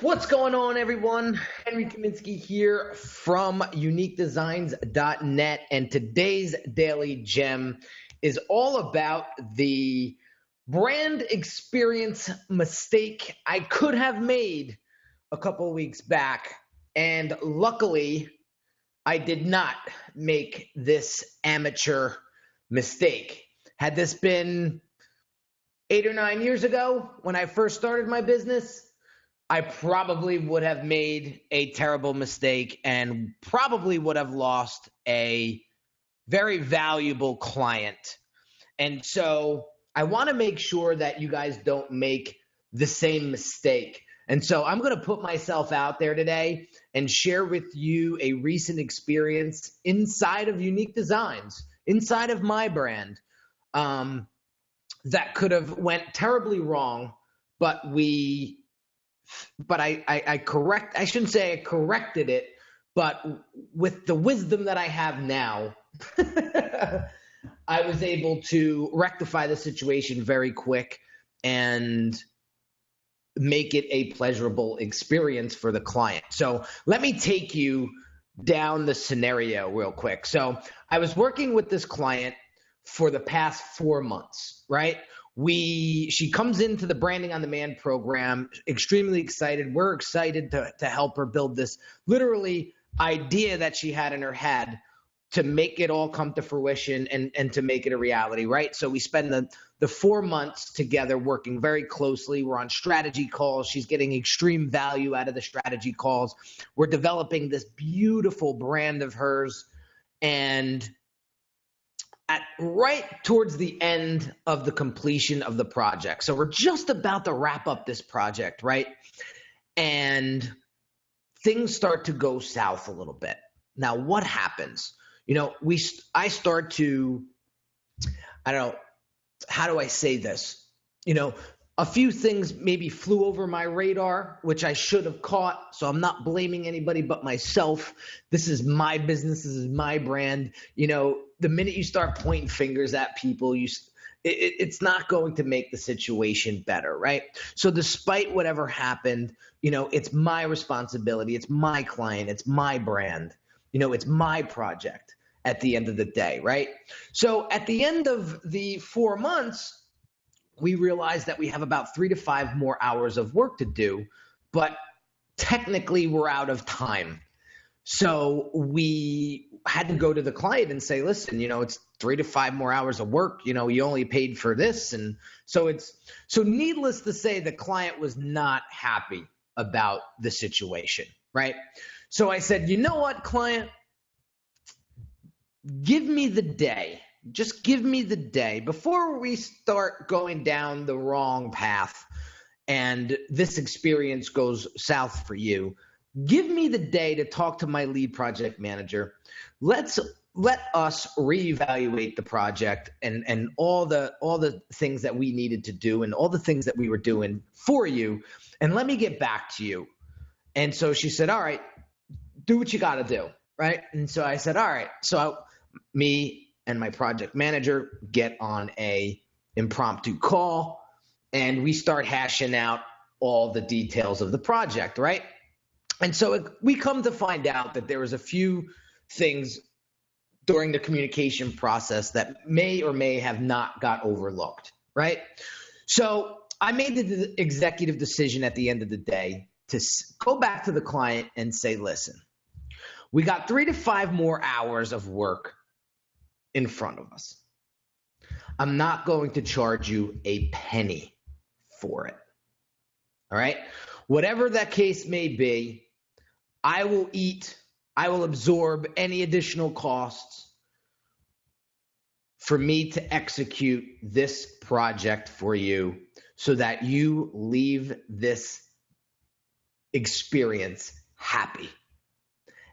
What's going on, everyone? Henry Kaminski here from uniquedesignz.net, and today's daily gem is all about the brand experience mistake I could have made a couple weeks back, and luckily I did not make this amateur mistake. Had this been 8 or 9 years ago when I first started my business, I probably would have made a terrible mistake and probably would have lost a very valuable client. And so I want to make sure that you guys don't make the same mistake. And so I'm going to put myself out there today and share with you a recent experience inside of Unique Designz, inside of my brand, that could have went terribly wrong, but I shouldn't say I corrected it, but with the wisdom that I have now, I was able to rectify the situation very quick and make it a pleasurable experience for the client. So let me take you down the scenario real quick. So I was working with this client for the past 4 months, right? She comes into the Branding on Demand program, extremely excited. We're excited to help her build this literally idea that she had in her head to make it all come to fruition and to make it a reality, right? So we spend the 4 months together working very closely. We're on strategy calls. She's getting extreme value out of the strategy calls. We're developing this beautiful brand of hers, and right towards the end of the completion of the project. So we're just about to wrap up this project, right? And things start to go south a little bit. Now, what happens? I start to, I don't know, how do I say this? A few things maybe flew over my radar, which I should have caught. So I'm not blaming anybody but myself. This is my business. This is my brand. The minute you start pointing fingers at people, it's not going to make the situation better, right? So despite whatever happened, it's my responsibility. It's my client. It's my brand. It's my project at the end of the day, right? So at the end of the 4 months, we realized that we have about 3 to 5 more hours of work to do, but technically we're out of time. So we had to go to the client and say, listen, it's 3 to 5 more hours of work. You only paid for this. And so needless to say, the client was not happy about the situation, right? So I said, you know what, client, give me the day. Just give me the day before we start going down the wrong path and this experience goes south for you. Give me the day to talk to my lead project manager. Let us reevaluate the project and all the things that we needed to do and all the things that we were doing for you, and let me get back to you. And so she said, all right, do what you got to do, right? And so I said, all right. So me and my project manager get on a impromptu call, and we start hashing out all the details of the project, right? And so we come to find out that there was a few things during the communication process that may or may have not got overlooked, right? So I made the executive decision at the end of the day to go back to the client and say, listen, we got 3 to 5 more hours of work in front of us. I'm not going to charge you a penny for it. All right? Whatever that case may be, I will absorb any additional costs for me to execute this project for you so that you leave this experience happy.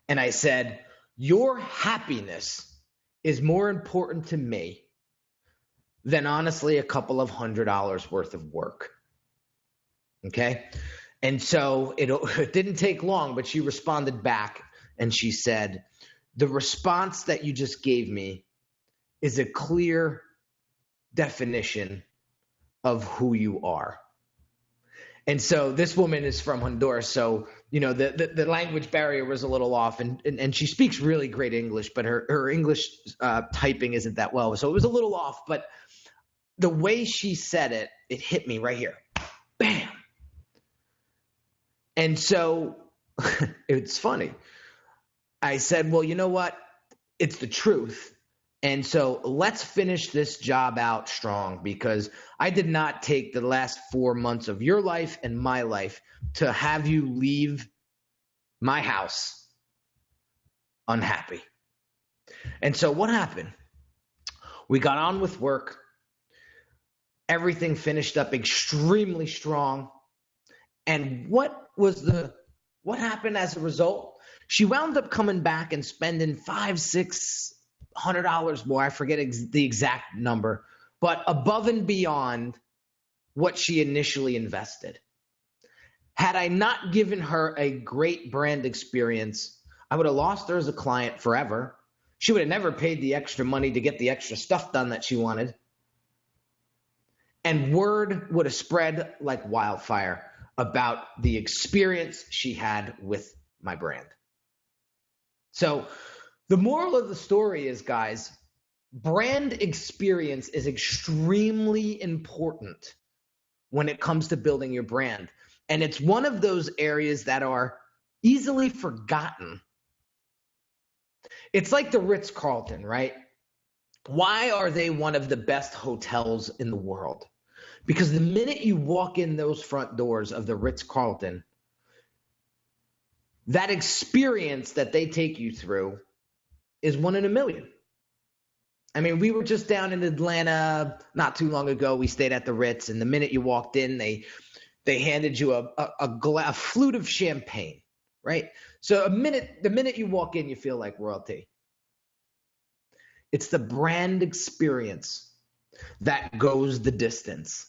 And I said, your happiness is more important to me than honestly a couple of $100 worth of work. Okay? And so it didn't take long, but she responded back and she said, the response that you just gave me is a clear definition of who you are. And so this woman is from Honduras. So, the language barrier was a little off, and she speaks really great English, but her English typing isn't that well. So it was a little off, but the way she said it, it hit me right here. Bam. And so it's funny. I said, well, you know what? It's the truth. And so let's finish this job out strong, because I did not take the last 4 months of your life and my life to have you leave my house unhappy. And so what happened? We got on with work. Everything finished up extremely strong. And what happened as a result? She wound up coming back and spending $500-$600 more. I forget the exact number, but above and beyond what she initially invested. Had I not given her a great brand experience, I would have lost her as a client forever. She would have never paid the extra money to get the extra stuff done that she wanted. And word would have spread like wildfire about the experience she had with my brand. So the moral of the story is, guys, brand experience is extremely important when it comes to building your brand. And it's one of those areas that are easily forgotten. It's like the Ritz-Carlton, right? Why are they one of the best hotels in the world? Because the minute you walk in those front doors of the Ritz-Carlton, that experience that they take you through is 1 in a million. I mean, we were just down in Atlanta not too long ago. We stayed at the Ritz, and the minute you walked in, they handed you a flute of champagne, right? So the minute you walk in, you feel like royalty. It's the brand experience that goes the distance,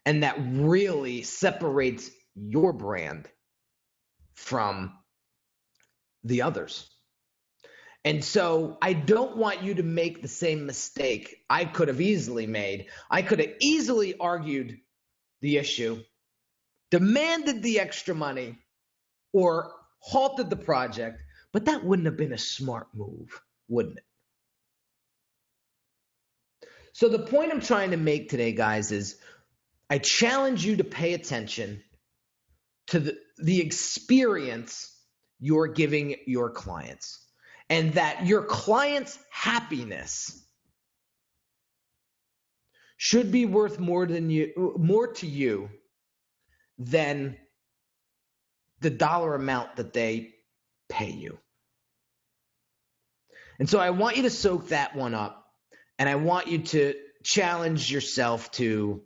and that really separates your brand from the others. And so I don't want you to make the same mistake I could have easily made. I could have easily argued the issue, demanded the extra money, or halted the project, but that wouldn't have been a smart move, wouldn't it? So the point I'm trying to make today, guys, is I challenge you to pay attention to the experience you're giving your clients, and that your client's happiness should be worth more to you than the dollar amount that they pay you. And so I want you to soak that one up, and I want you to challenge yourself to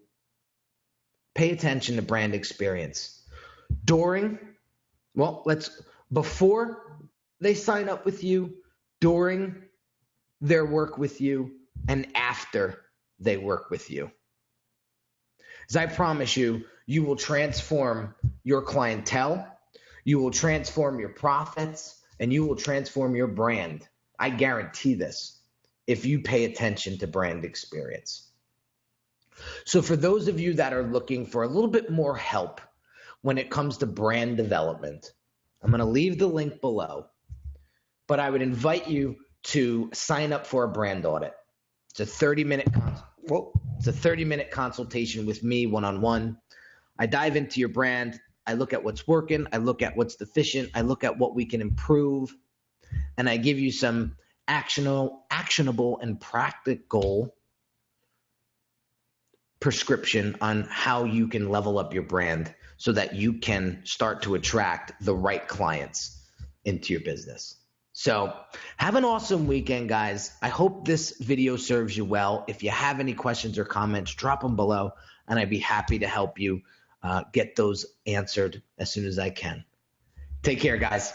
pay attention to brand experience. Before they sign up with you, during their work with you, and after they work with you. As I promise you, you will transform your clientele, you will transform your profits, and you will transform your brand. I guarantee this, if you pay attention to brand experience. So for those of you that are looking for a little bit more help when it comes to brand development, I'm going to leave the link below, but I would invite you to sign up for a brand audit. It's a 30-minute consultation with me one-on-one. I dive into your brand. I look at what's working. I look at what's deficient. I look at what we can improve, and I give you some actionable and practical prescription on how you can level up your brand so that you can start to attract the right clients into your business. So have an awesome weekend, guys. I hope this video serves you well. If you have any questions or comments, drop them below, and I'd be happy to help you get those answered as soon as I can. Take care, guys.